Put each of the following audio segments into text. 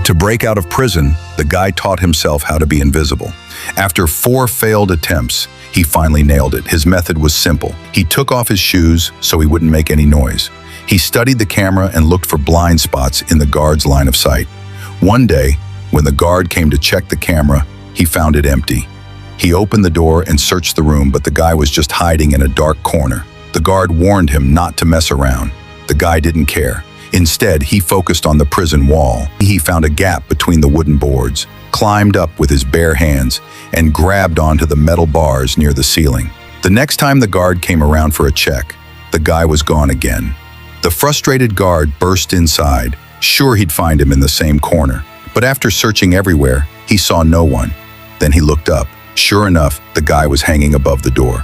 To break out of prison, the guy taught himself how to be invisible. After 4 failed attempts, he finally nailed it. His method was simple. He took off his shoes so he wouldn't make any noise. He studied the camera and looked for blind spots in the guard's line of sight. One day, when the guard came to check the camera, he found it empty. He opened the door and searched the room, but the guy was just hiding in a dark corner. The guard warned him not to mess around. The guy didn't care. Instead, he focused on the prison wall. He found a gap between the wooden boards, climbed up with his bare hands, and grabbed onto the metal bars near the ceiling. The next time the guard came around for a check, the guy was gone again. The frustrated guard burst inside, sure he'd find him in the same corner. But after searching everywhere, he saw no one. Then he looked up. Sure enough, the guy was hanging above the door.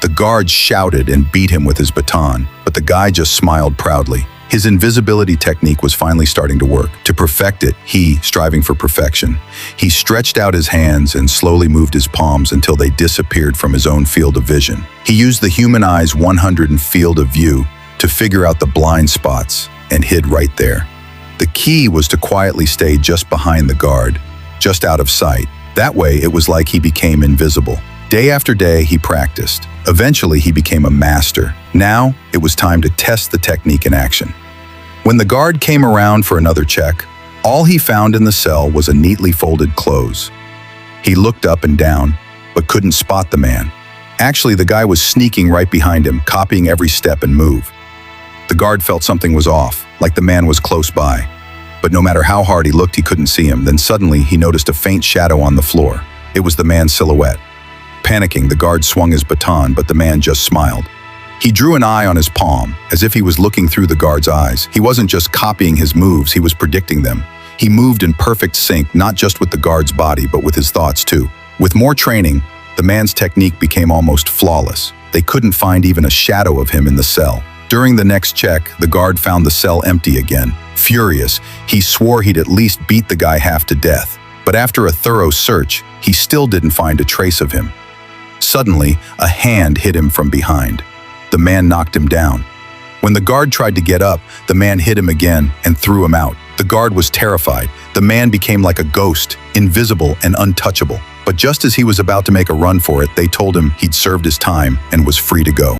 The guard shouted and beat him with his baton, but the guy just smiled proudly. His invisibility technique was finally starting to work. To perfect it, striving for perfection, he stretched out his hands and slowly moved his palms until they disappeared from his own field of vision. He used the human eye's 100 field of view to figure out the blind spots and hid right there. The key was to quietly stay just behind the guard, just out of sight. That way, it was like he became invisible. Day after day, he practiced. Eventually, he became a master. Now, it was time to test the technique in action. When the guard came around for another check, all he found in the cell was a neatly folded clothes. He looked up and down, but couldn't spot the man. Actually, the guy was sneaking right behind him, copying every step and move. The guard felt something was off, like the man was close by. But no matter how hard he looked, he couldn't see him. Then suddenly, he noticed a faint shadow on the floor. It was the man's silhouette. Panicking, the guard swung his baton, but the man just smiled. He drew an eye on his palm, as if he was looking through the guard's eyes. He wasn't just copying his moves, he was predicting them. He moved in perfect sync, not just with the guard's body, but with his thoughts too. With more training, the man's technique became almost flawless. They couldn't find even a shadow of him in the cell. During the next check, the guard found the cell empty again. Furious, he swore he'd at least beat the guy half to death. But after a thorough search, he still didn't find a trace of him. Suddenly, a hand hit him from behind. The man knocked him down. When the guard tried to get up, the man hit him again and threw him out. The guard was terrified. The man became like a ghost, invisible and untouchable. But just as he was about to make a run for it, they told him he'd served his time and was free to go.